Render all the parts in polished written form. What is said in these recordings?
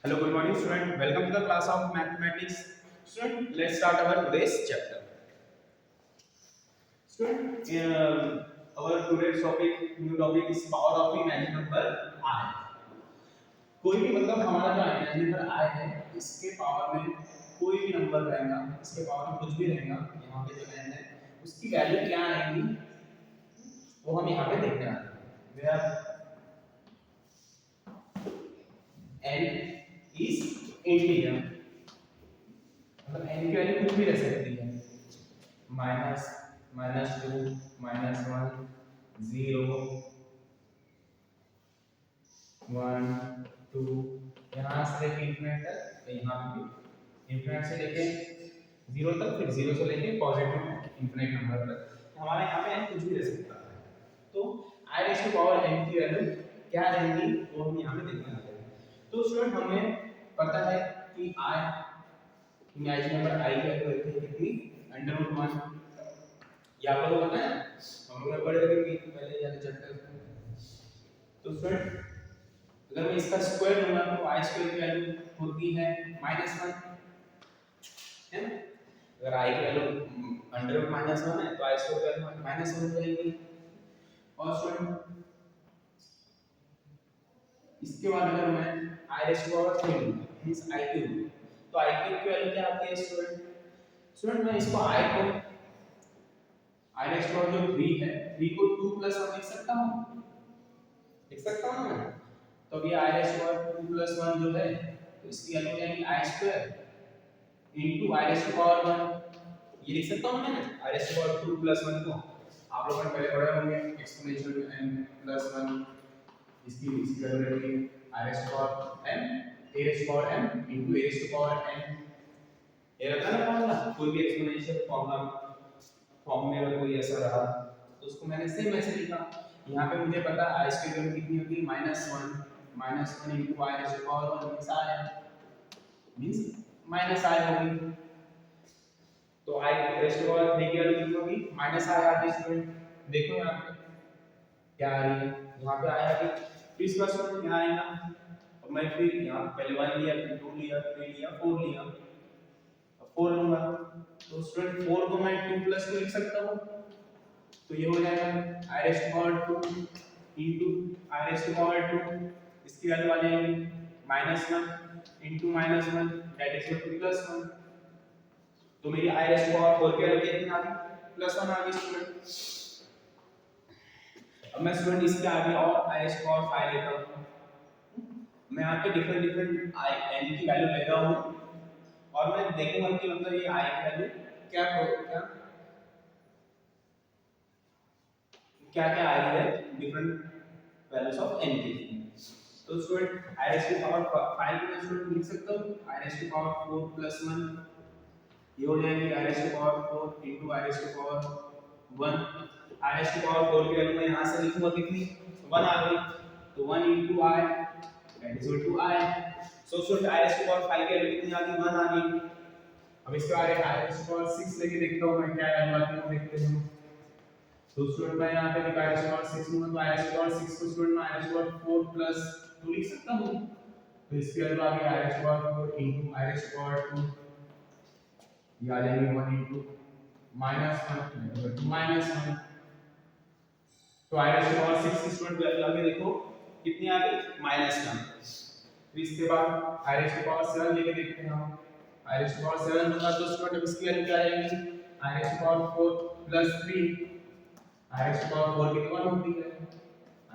Hello, good morning, student. Welcome to the class of mathematics. Student, let's start our today's chapter. Student, our today's topic, new topic is power of imaginary number I. कोई भी मतलब हमारा जो imaginary number I है, इसके power में कोई भी नंबर रहेगा, इसके पावर में कुछ भी रहेगा, यहाँ पे जो n है, उसकी वैल्यू क्या आएगी, वो हम यहाँ पे देखने वाले हैं. Where n is integer, मतलब n की वैल्यू कुछ भी रह सकती है. माइनस -2 -1 0 1 2 यहाँ से लेके इंफिनिट तक, तो यहाँ पे भी इंफिनिट से लेके 0 तक, फिर 0 से लेके पॉजिटिव इंफिनिट नंबर तक हमारे यहाँ पे n कुछ भी रह सकता है. तो i raise to power n की वैल्यू क्या रहेंगी वो हम यहाँ पे देखने वाले हैं. तो स्टूडेंट हमें पता है कि i इमेजिनरी नंबर i की वैल्यू रहती है कितनी, √1. या आपको पता है हम लोग पढ़े थे कि पहले वाले चैप्टर में. तो स्टूडेंट अगर मैं इसका स्क्वायर लूंगा तो i स्क्वायर की वैल्यू होती है -1, है ना. अगर i की वैल्यू अंडर -1 है तो i स्क्वायर की वैल्यू -1 हो जाएगी. और स्टूडेंट इसके बाद अगर मैं i रेज़ टू पावर 3 लूंगा मींस i क्यूब, तो i क्यूब की वैल्यू क्या आती है स्टूडेंट. स्टूडेंट मैं इसको i को i रेज़ टू पावर जो 3 है 3 को 2 + 1 लिख सकता हूं, लिख सकता हूं ना. तो अभी i रेज़ टू पावर 2 + 1 जो है तो इसकी वैल्यू हो जाएगी i square into i raise to power 1. ये लिख सकता हूं मैं i रेज़ टू पावर 2 + 1 को. आप लोगों ने पहले पढ़ा होंगे एक्सपोनेंशियल n + 1, इसकी वैल्यू रहेगी i raise to power n a raise to power m into a raise to power n. ये रहता है ना फॉर्मूला, कोई भी एक्सपोनेंशियल फॉर्मूला फॉर्म में अगर कोई ऐसा रहा तो उसको मैंने सेम ऐसे लिखा. यहाँ पे मुझे पता है i की वैल्यू कितनी होगी -1 into i raise to power 1 means -i होगी. तो i रेज़ टू पावर 3 की वैल्यू कितनी होगी, -i आ गई. स्टूडेंट देखो यहाँ पे क्या आ रही है, यहाँ पे i आ गई. फिर इसका स्टूडेंट यहाँ आएगा और मैं फिर यहाँ पहले 1 लिया, फिर 2 लिया, 3 लिया, 4 लिया. अब 4 लूंगा तो स्टूडेंट 4 को मैं 2 + 2 लिख सकता हूँ. तो ये हो जाएगा i raise to power 2 into i raise to power 2. इसकी वैल्यू आ जाएगी -1 into -1 that is equal to +1. तो मेरी i रेज़ टू पावर 4 की वैल्यू कितनी आ गई, +1 आ गई स्टूडेंट. अब मैं स्टूडेंट इसके आगे और i रेज़ टू पावर 5 लेता हूं. मैं यहाँ पे डिफरेंट डिफरेंट i n की वैल्यू ले रहा हूं और मैं देखूंगा कि मतलब ये i की वैल्यू क्या क्या क्या क्या आ रही है डिफरेंट वैल्यूज ऑफ n की. तो student i raise to power 5 को मैं स्टूडेंट लिख सकता हूं i रेज़ टू पावर 4 + 1. ये हो जाएगी i raise to power 4 into i raise to power 1. i raise to power 4 की वैल्यू मैं यहां से लिखूंगा कितनी, 1 आ गई. तो 1 into i that is equal to i. So student i raise to power 5 की वैल्यू कितनी आ गई, 1 आ गई. अब इसके बाद i रेज़ टू पावर 6 लेके देखता हूं मैं क्या वैल्यू आती है, देखते हैं. तो स्टूडेंट मैं यहाँ पे निकाल i रेज़ टू पावर 6 लूंगा तो i रेज़ टू पावर 6 को स्टूडेंट मैं i raise to power 4 plus 2 लिख सकता हूँ. तो इसकी वैल्यू आ गई i raise to power 4 into i raise to power 2. ये आ जाएगी 1 इनटू -1 तो -1. तो i रेज़ टू पावर 6 की स्टूडेंट वैल्यू आगे देखो कितनी आ गई, -1. फिर इसके बाद i रेज़ टू पावर 7 लेके देखते हैं हम. i रेज़ टू पावर 7 लूंगा तो स्टूडेंट इसकी वैल्यू क्या आ जाएगी, i raise to power 4 plus 3. i raise to power 4 कितनी होती है,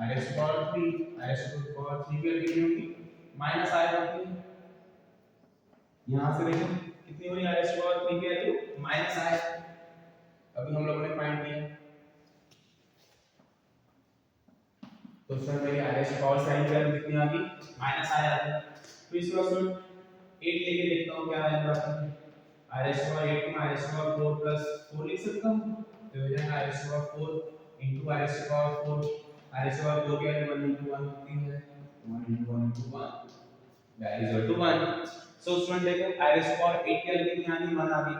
i raise to power 3. i raise to power 3 की वैल्यू कितनी होगी, -i होती है. यहाँ से देखो कितनी हुई i रेज़ टू पावर 3 की वैल्यू -i. अभी हम लोगों ने फाइंड किया. तो सर मेरी i रेज़ टू पावर 7 की वैल्यू कितनी आ गई, -i आ गई. तो इसके बाद सर 8 लेके देखता हूँ क्या वैल्यू आती है. i रेज़ टू पावर 8 को i raise to power 4 plus 4 लिख सकता हूँ. तो हो जाएगा i raise to power 4 into i raise to power 4. i raise to power 4 की वैल्यू 1 इनटू 1 होती है, 1 into 1 into 1 that is equal to 1. So student देखो i रेज़ टू पावर 8 की वैल्यू कितनी आ गई, 1 आ गई.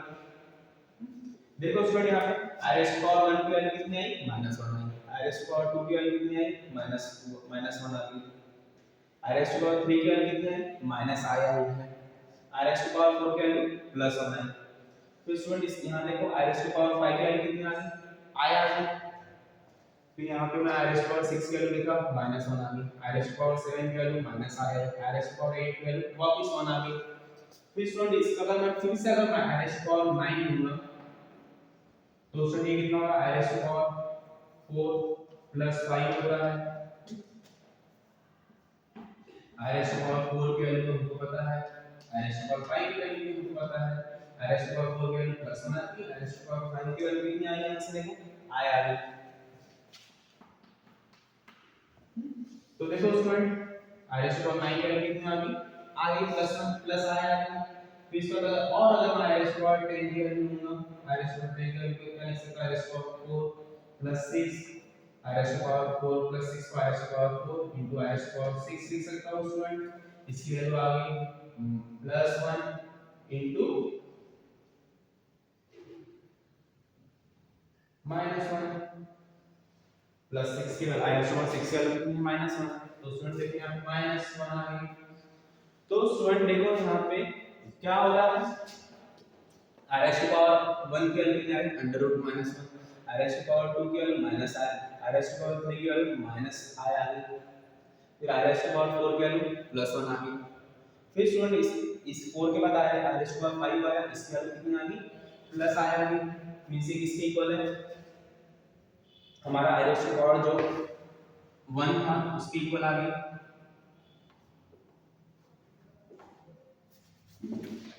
देखो स्टूडेंट यहाँ पे i रेज़ टू पावर 1 की वैल्यू कितनी आई, -1 I. i raise to power 2 की वैल्यू कितनी आई, -1 आ गई. r रेज़ टू पावर 3 की वैल्यू कितनी है माइनस आई आई है, r रेज़ टू पावर 4 की वैल्यू प्लस 1 है। तो स्टूडेंट इस यहाँ देखो r रेज़ टू पावर 5 की वैल्यू कितनी आ गई आई आ गई। फिर यहाँ पे मैं r रेज़ टू पावर 6 की वैल्यू लिखा माइनस 1 आ गई, r रेज़ टू पावर 7 की वैल्यू माइनस आ गई, r रेज़ टू पावर 8 की वैल्यू वापस 1 आ गई। फिर स्टूडेंट इसका अगर मैं फिर से अगर मैं r रेज़ टू पावर 9 लूंगा तो स्टूडेंट ये कितना होगा r raise to power 4 plus 5 हो रहा है, r रेज़ टू पावर 4 की वैल्यू तो हमको पता है, r रेज़ टू पावर 5 की वैल्यू भी हमको पता है, r रेज़ टू पावर 4 की वैल्यू प्लस 1 आती है, r रेज़ टू पावर 5 की वैल्यू कितनी आई है इससे देखो आई आ गई। तो देखो student r raise to power 9 की वैल्यू कितनी आ गई आ गई प्लस 1 प्लस आया आ गई। फिर इसका अगर मैं r रेज़ टू पावर 10 की वैल्यू लूंगा r रेज़ टू पावर 10 की वैल्यू कितना है इसका r raise to power 4 plus 6 r raise to power 4 plus 6 को r raise to power 4 into r raise to power 6 लिख सकता हूं स्टूडेंट। इसकी वैल्यू आ गई प्लस 1 इनटू माइनस 1 प्लस 6 की value r raise to power 6 की वैल्यू कितनी है माइनस 1। तो स्टूडेंट देखिए यहाँ पे माइनस 1 आ गई। तो स्टूडेंट देखो यहाँ पे क्या हो रहा है r रेज़ टू पावर 1 की वैल्यू कितनी आ गई under root minus 1, r raise to power 2 की वैल्यू माइनस आई, r रेज़ टू पावर 3 की वैल्यू माइनस आई आ गई, फिर r रेज़ टू पावर 4 की वैल्यू प्लस 1 आ गई। फिर स्टूडेंट इस 4 के बाद आया r रेज़ टू पावर 5 आया, इसकी वैल्यू कितनी आ गई प्लस आई आ गई। मींस ये किसके इक्वल है हमारा r रेज़ टू पावर जो 1 था उसके इक्वल आ गई,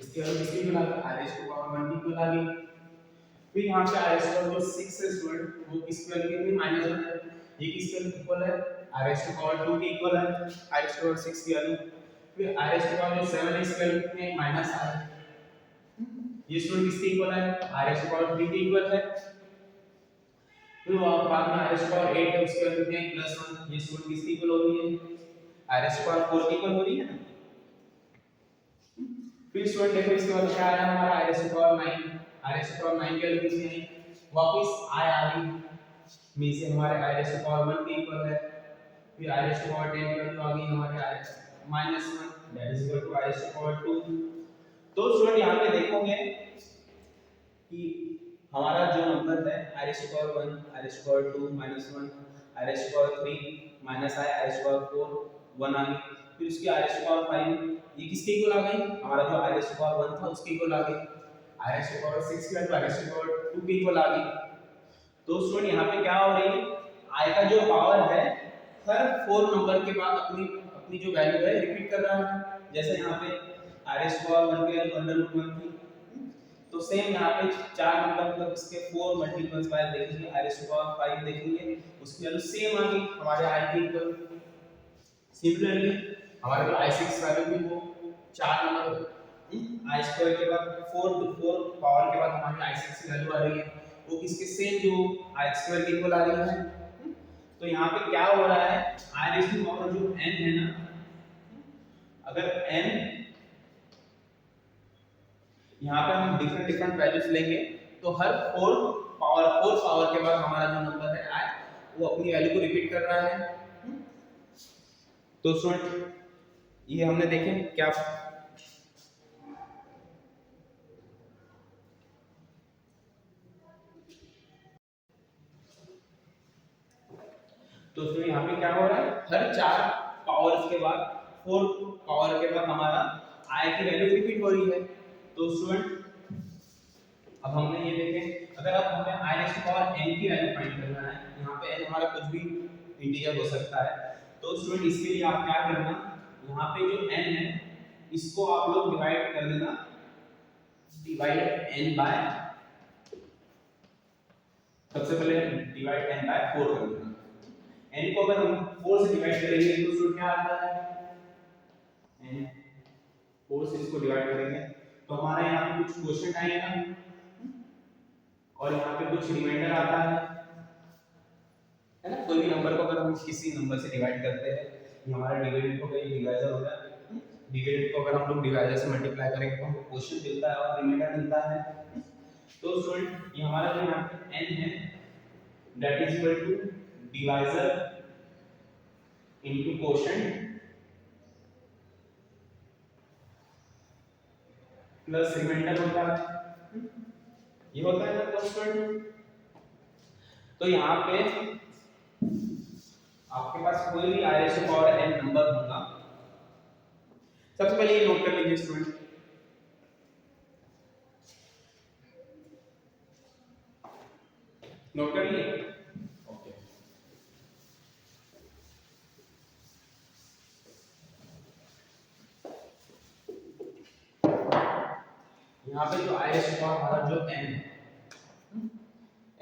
इसके वैल्यू किसके इक्वल आ गई r रेज़ टू पावर 1 की इक्वल आ गई। फिर यहाँ पे r रेज़ टू पावर जो 6 है स्टूडेंट वो किसकी वैल्यू कितनी माइनस 1 है, ये किसके इक्वल है r रेज़ टू पावर 2 के इक्वल है r रेज़ टू पावर 6 की वैल्यू। फिर r रेज़ टू पावर जो 7 है इसकी वैल्यू कितनी है माइनस आई, ये स्टूडेंट किसके इक्वल है r रेज़ टू पावर 3 के इक्वल है। फिर वहां बाद में r रेज़ टू पावर 8 है उसकी वैल्यू कितनी है प्लस 1, ये स्टूडेंट किसके इक्वल हो रही है r रेज़ टू पावर 4 के इक्वल हो रही है ना। फिर स्टूडेंट देखो इसके बाद क्या आया हमारा r raise to power 9, r raise to power 9 की वैल्यू कितनी है वापस आई आ गई, मींस से हमारे r रेज़ टू पावर 1 के इक्वल है। फिर r रेज़ टू पावर 10 की वैल्यू आ गई हमारे minus 1 that is equal to r raise to power 2। तो स्टूडेंट यहां पे देखोगे कि हमारा जो नंबर है r raise to power 1 r raise to power 2 minus 1 r raise to power 3 minus i r raise to power 4 1 आ गई। फिर उसकी r रेज़ टू पावर 5 ये किसके इक्वल आ गई हमारा जो r रेज़ टू पावर 1 था उसके इक्वल आ गई, r रेज़ टू पावर 6 की value r raise to power 2 के इक्वल आ गई। तो स्टूडेंट यहाँ पे क्या हो रही है i का जो पावर है हर 4 नंबर के बाद अपनी अपनी जो वैल्यू है रिपीट कर रहा है। जैसे यहाँ पे r रेज़ टू पावर 1 की वैल्यू अंडर रूट 1 थी, तो सेम यहाँ पे 4 नंबर मतलब इसके 4 मल्टीपल्स बाय देखेंगे r रेज़ टू पावर 5 देखेंगे उसकी वैल्यू सेम आ गई हमारे i के इक्वल। सिमिलरली हमारे जो i6 वैल्यू भी वो 4 नंबर i स्क्वायर के बाद 4 पावर के बाद हमारी i6 की वैल्यू आ रही है वो किसके सेम जो i स्क्वायर के इक्वल आ रही है। तो यहाँ पे क्या हो रहा है i रेज़ टू पावर जो n है ना, अगर n यहाँ पे हम डिफरेंट डिफरेंट वैल्यूज लेंगे तो हर 4 पावर के बाद हमारा जो नंबर है i वो अपनी वैल्यू को रिपीट कर रहा है। तो स्टूडेंट ये हमने देखे क्या तो उसमें यहाँ पे क्या हो रहा है हर 4 पावर्स के बाद 4 पावर के बाद हमारा i की वैल्यू रिपीट हो रही है। तो स्टूडेंट अब हमने ये देखे अगर अब हमें i raise to power n की वैल्यू फाइंड करना है, यहाँ पे n हमारा कुछ भी इंटीजर हो सकता है। तो स्टूडेंट इसके लिए आप क्या करना यहाँ पे जो n है इसको आप लोग डिवाइड कर देना, डिवाइड n बाय सबसे पहले डिवाइड n बाय 4 कर देना। n को अगर हम 4 से डिवाइड करेंगे तो स्टूडेंट क्या आता है n 4 से इसको डिवाइड करेंगे तो हमारे यहाँ पे कुछ क्वेश्चन आएगा और यहाँ पे कुछ रिमाइंडर आता है ना। कोई भी नंबर को अगर हम किसी नंबर से डिवाइड करते हैं ये हमारा डिविडेंड को कहीं डिवाइजर होता है, डिविडेंड को अगर हम लोग डिवाइजर से मल्टीप्लाई करेंगे तो हमको क्वेश्चन मिलता है और रिमाइंडर मिलता है। तो स्टूडेंट ये हमारा जो यहाँ पे n है that is equal to divisor into quotient plus remainder होता है, ये होता है ना स्टूडेंट। तो यहाँ पे आपके पास कोई भी i raise to power n number होगा, सबसे पहले ये नोट कर लीजिए स्टूडेंट, नोट कर लिए, ओके। यहाँ पे जो i रेज़ टू पावर हमारा जो n है,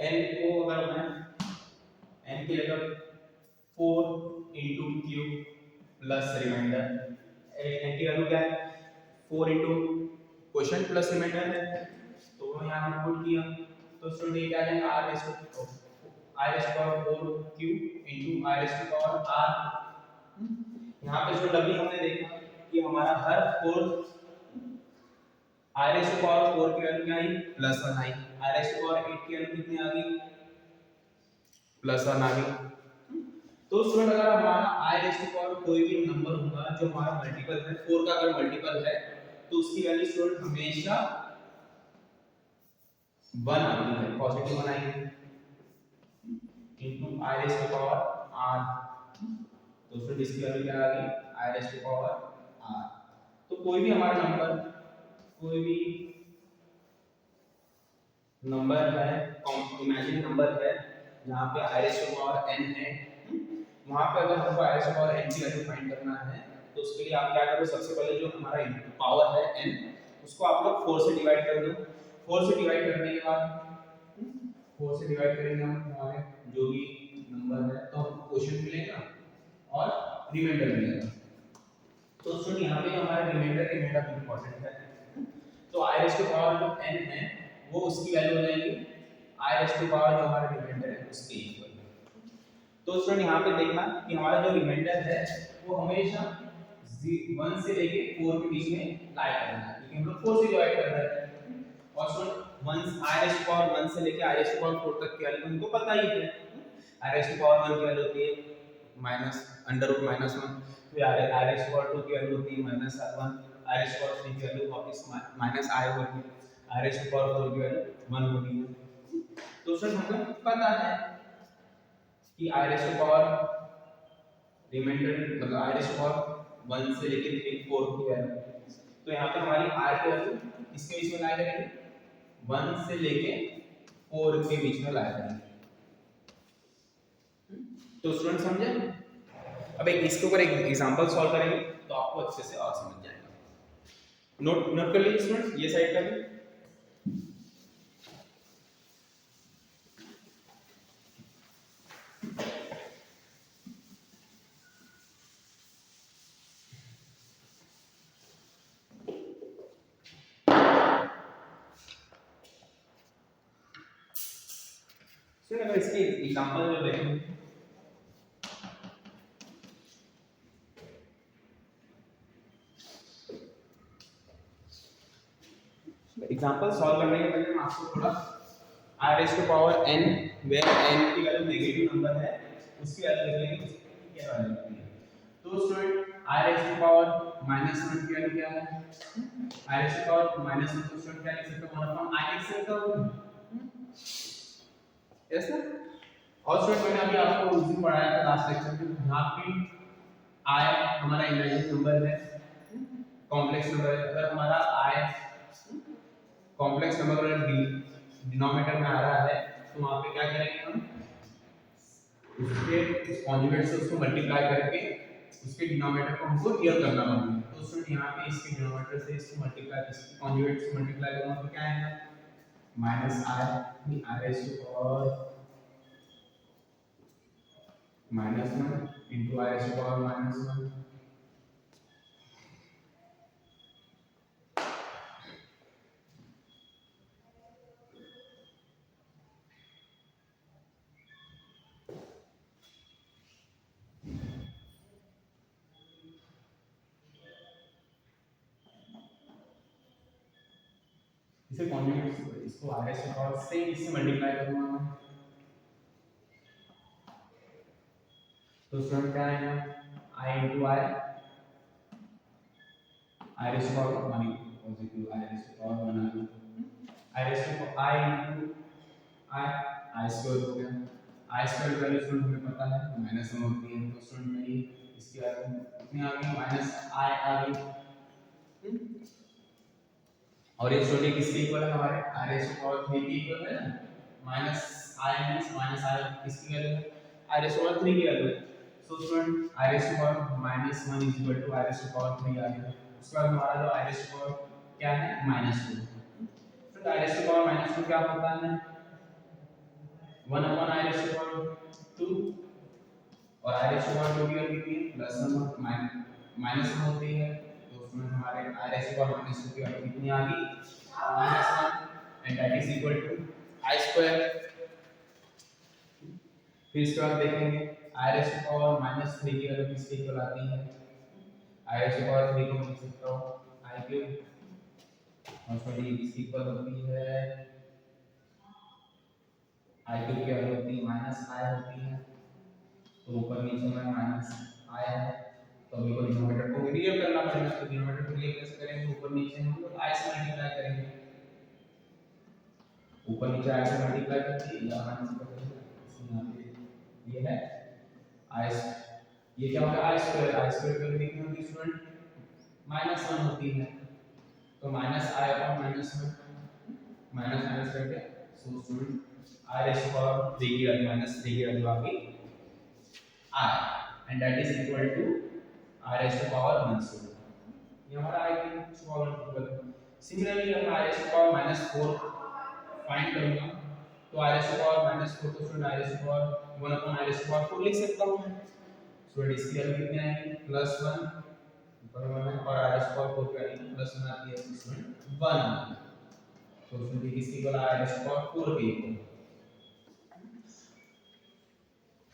n को अगर मैं n की जगह 4 into Q plus remainder, n की वैल्यू क्या है 4 इंटू क्वेश्चन प्लस रिमाइंडर है, तो वो यहाँ पे पुट किया, तो स्टूडेंट ये क्या आ जाएगा r raise to i raise to power 4 q into i raise to power r। यहाँ पे जो डब्ल्यू हमने देखा कि हमारा हर 4 i रेज़ टू पावर 4 की वैल्यू क्या I plus 1 I, i raise to power 8 की वैल्यू कितनी आ गई प्लस 1 आ गई। तो स्टूडेंट अगर हमारा i रेज़ टू पावर कोई भी नंबर होगा जो हमारा मल्टीपल है 4 का, अगर मल्टीपल है तो उसकी वैल्यू स्टूडेंट हमेशा 1 आती है, पॉजिटिव 1 आएगी into i raise to power r, तो स्टूडेंट इसकी वैल्यू क्या आ गई i raise to power r। तो कोई भी हमारा नंबर, कोई भी नंबर है, इमेजिनरी नंबर है जहाँ पे i raise to power n है, वहाँ पे अगर हमको i raise to power n की वैल्यू फाइंड करना है तो उसके लिए आप क्या करो, सबसे पहले जो हमारा पावर है n उसको आप लोग 4 से डिवाइड कर दो, 4 से डिवाइड करने के बाद 4 से डिवाइड करेंगे हम हमारे जो भी नंबर है तो हमको क्वोशिएंट मिलेगा और रिमाइंडर मिलेगा। तो सुन यहाँ पे हमारा रिमाइंडर भी इंपॉर्टेंट है, तो i रेज़ टू पावर जो n है वो उसकी वैल्यू हो जाएगी i रेज़ टू पावर जो हमारा रिमाइंडर है उसके इक्वल। तो स्टूडेंट यहाँ पे देखना कि हमारा जो रिमाइंडर है वो हमेशा 1 से लेके 4 के बीच में लाई करना है, क्योंकि हम लोग 4 से डिवाइड कर रहे हैं, और student 1 i raise to power 1 से लेके i रेज़ टू पावर 4 तक की वैल्यू हमको पता ही है। i रेज़ टू पावर 1 की वैल्यू होती है माइनस अंडर रूट माइनस 1, फिर i रेज़ टू पावर 2 की वैल्यू होती है minus 1, i raise to power 3 की वैल्यू वापस माइनस i होगी, i रेज़ टू पावर 4 की वैल्यू 1 होगी। तो स्टूडेंट हमको पता है कि i raise to power remainder मतलब i रेज़ टू पावर 1 से लेके 4 की वैल्यू, तो यहाँ पे हमारी r की वैल्यू किसके बीच में लाया करेंगे 1 से लेके 4 के बीच में लाया करेंगे। तो स्टूडेंट समझे, अब एक इसके ऊपर एक एग्जांपल सॉल्व करेंगे तो आपको अच्छे से और समझ जाएगा। नोट नोट कर लीजिए स्टूडेंट, ये साइड का भी स्टूडेंट अगर इसके एग्जांपल जो देखें, एग्जांपल सॉल्व करने के पहले मैं आपको थोड़ा i raise to power n where n की वैल्यू नेगेटिव नंबर है उसकी वैल्यू देख लेंगे उसकी क्या वैल्यू होती है। तो student i raise to power -1 की वैल्यू क्या है, i रेज़ टू पावर -1 को स्टूडेंट क्या लिख सकते हो 1 अपॉन i लिख सकते हो, यस ना। और स्टूडेंट मैंने अभी आपको उस दिन पढ़ाया था लास्ट लेक्चर में, जहाँ पे i हमारा इमेजिनरी नंबर है, कॉम्प्लेक्स नंबर है, अगर हमारा i कॉम्प्लेक्स नंबर अगर डिनोमिनेटर में आ रहा है तो वहां पे क्या करेंगे हम उसके कॉन्जुगेट से उसको मल्टीप्लाई करके उसके डिनोमिनेटर को हमको हियर करना होगा। तो स्टूडेंट यहाँ पे इसके डिनोमिनेटर से इसको मल्टीप्लाई इसके कॉन्जुगेट से मल्टीप्लाई करूंगा तो क्या आएगा -i raise to power -1 into i raise to power -1। इसे कॉन्जुगेट इसको i रेज़ टू पावर से इससे मल्टीप्लाई करूंगा मैं, तो स्टूडेंट क्या आएगा i raise to power positive I raise to power 1 आ गया। I raise to I into I square हो गया। आई स्क्वायर वैल्यू स्टूडेंट हमें पता है -1 होती है, तो स्टूडेंट मेरी इसकी वैल्यू कितनी आ गई -i आ गई। और ये स्टूडेंट किसके इक्वल है हमारे r रेज़ टू पावर 3 के इक्वल है ना। -i मींस -i किसकी वैल्यू है r रेज़ टू पावर 3 की वैल्यू है। So student r raise to power -1 is equal to r raise to power 3 आ गया। उसके बाद हमारा जो r रेज़ टू पावर क्या है -2। तो r रेज़ टू पावर -2 क्या होता है 1 upon i raise to power 2 और i रेज़ टू पावर 2 की वैल्यू कितनी है -1 होती है। तो उसमें हमारे i रेज़ टू पावर -2 की वैल्यू कितनी आ गई -1 and that is equal to i square. फिर इसके बाद देखेंगे i रेज़ टू पावर -3 की वैल्यू किसके इक्वल आती है। i रेज़ टू पावर 3 को मैं लिख सकता हूं i क्यूब और सॉरी इसकी इक्वल होती है i क्यूब की वैल्यू होती है -i होती है। तो ऊपर नीचे में -i है, तो अभी को डिनोमिनेटर को रियल करना पड़ेगा। तो डिनोमिनेटर को रियल कैसे करेंगे, ऊपर नीचे हम लोग i से मल्टीप्लाई करेंगे। ऊपर नीचे i से मल्टीप्लाई करके यहां यहाँ पे ये है i, ये क्या होगा i स्क्वायर। i स्क्वायर की वैल्यू कितनी होती है स्टूडेंट -1 होती है। तो -i अपॉन -1 माइनस करके so student i raise to power 3 की वैल्यू -3 की वैल्यू आ गई i and that is equal to r raised to power 1/2। ये हमारा i की स्मॉल इक्वल। सिमिलरली अगर r raised to power -4 find करूंगा तो r raised to power -4 तो student r raised to power 1 upon r raised to power 4 लिख सकता हूं मैं। स्टूडेंट इसकी वैल्यू कितनी आएगी +1 ऊपर 1 है और r raised to power 4 की वैल्यू +1 आती है तो स्टूडेंट 1। तो स्टूडेंट किसकी equal r raised to power 4 के इक्वल।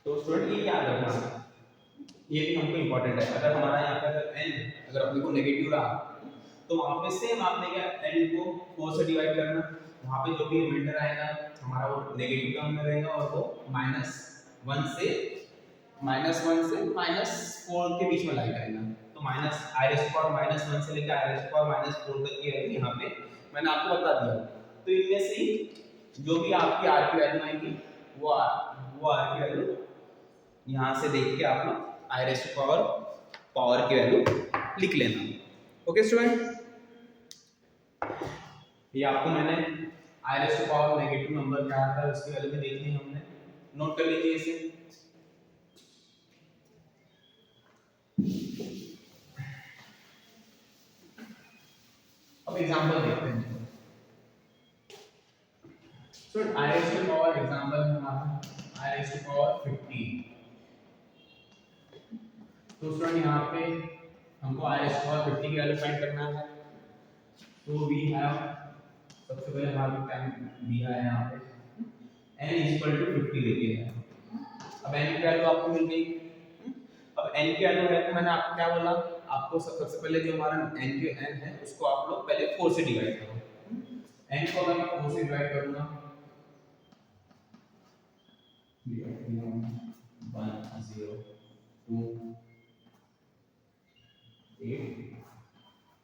तो स्टूडेंट ये याद रखना, ये भी हमको इंपॉर्टेंट है। अगर हमारा यहाँ पे अगर n अगर अपने को नेगेटिव रहा तो वहाँ पे सेम आपने क्या n को 4 से डिवाइड करना, वहाँ पे जो भी रिमाइंडर आएगा हमारा वो नेगेटिव टर्म में रहेगा और वो -1 से -4 के बीच में लाई करेगा। तो i रेज़ टू पावर -1 से लेकर i रेज़ टू पावर -4 तक की वैल्यू यहाँ पे मैंने आपको बता दिया। तो इनमें से जो भी आपकी r की वैल्यू आएगी वो r की वैल्यू यहाँ से देख के आप लोग i रेज़ टू पावर की वैल्यू लिख लेना। ओके स्टूडेंट, ये आपको मैंने i raise to power negative number क्या आता है उसकी वैल्यू भी देखनी है हमने, नोट कर लीजिए इसे। अब एग्जांपल देखते हैं। Student i raise to power example है हमारा i रेज़ टू पावर 50। तो स्टूडेंट यहाँ पे हमको i रेज़ टू पावर 50 की वैल्यू फाइंड करना है। तो वी हैव सबसे पहले हमारे टाइम दिया है यहाँ पे n इज इक्वल टू 50 लेके है। अब n की वैल्यू आपको मिल गई। अब n की वैल्यू है तो मैंने आपको क्या बोला, आपको सबसे पहले जो हमारा n है उसको आप लोग पहले 4 से डिवाइड करो। n को अगर मैं 4 से डिवाइड करूंगा 1 0 2 8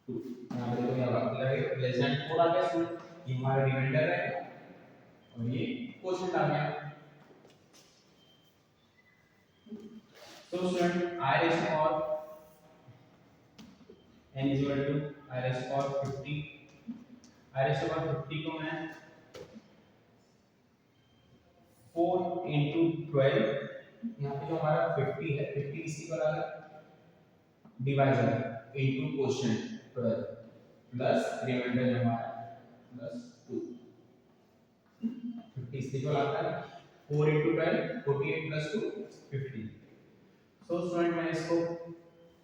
2 यहाँ पे देखो यहाँ लेस देन 4 आ गया स्टूडेंट, ये हमारा रिमाइंडर है और ये क्वोशिएंट आ गया। तो student i raise to power n is equal to i raise to power 50। i raise to power 50 को मैं 4 into 12, यहाँ पे जो हमारा 50 है 50 किसी पर आ गया divisor into quotient 12 plus remainder हमारा प्लस 2 50 इसी को आता है 4 into 12 48 plus 2 50। सो स्टूडेंट मैं इसको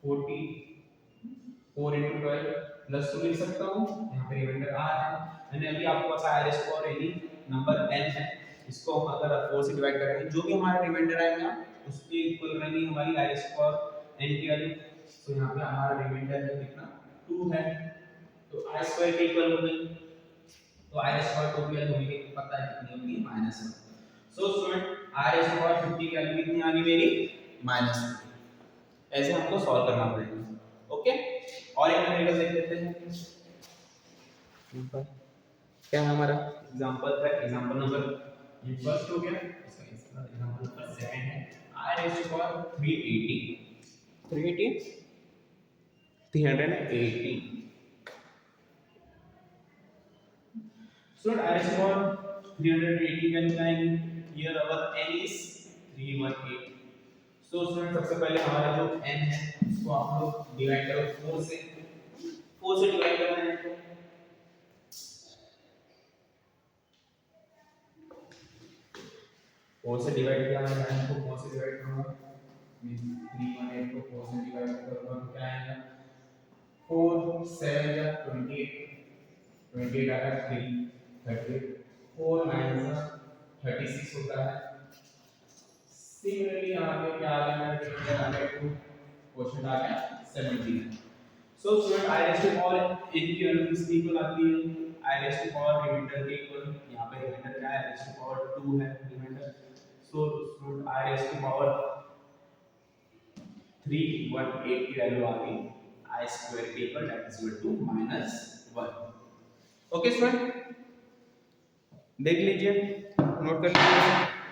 4 into 12 plus 2 लिख सकता हूँ, यहाँ पे रिमाइंडर r है। मैंने अभी आपको बताया i raise to power any number n है, इसको हम अगर 4 से डिवाइड करेंगे जो भी हमारा रिमाइंडर आएगा उसके इक्वल रहेगी हमारी i raise to power n की वैल्यू। तो यहाँ पे हमारा रिमाइंडर है कितना 2 है, तो i स्क्वायर के इक्वल हो गई। तो i रेज़ टू पावर 2 की वैल्यू हमें पता है कितनी होगी -1। So student i raise to power 50 की वैल्यू कितनी आ गई मेरी -1। ऐसे हमको सॉल्व करना पड़ेगा। ओके, और एक तरीका देख लेते हैं। क्या है हमारा एग्जांपल है, एग्जांपल नंबर ये फर्स्ट हो गया, इसका एग्जांपल नंबर सेकंड है I raise to power 380 380 380 so I raised to power 380 can find here our n is 318 so student सबसे पहले हमारा जो n है उसको आप लोग डिवाइड करो 4 से डिवाइड करना है तो 4 से डिवाइड किया मैंने 9 को 4 से डिवाइड करूंगा मींस 318 को 4 से डिवाइड करूंगा तो क्या आएगा 4 7 या 28 28 आएगा 3 38 4 9 जा 36 होता है सिमिलरली यहाँ पे क्या आ गया मेरा आ गया क्वेश्चन आ गया 17 so student I raise to power n की वैल्यू किसकी इक्वल आती है I raise to power remainder के इक्वल यहाँ पे रिमाइंडर क्या है आई रेज़ टू पावर 2 है remainder so student I raise to power 318 की वैल्यू आ गई आई स्क्वायर के equal that is equal to -1 okay student देख लीजिए नोट कर लीजिए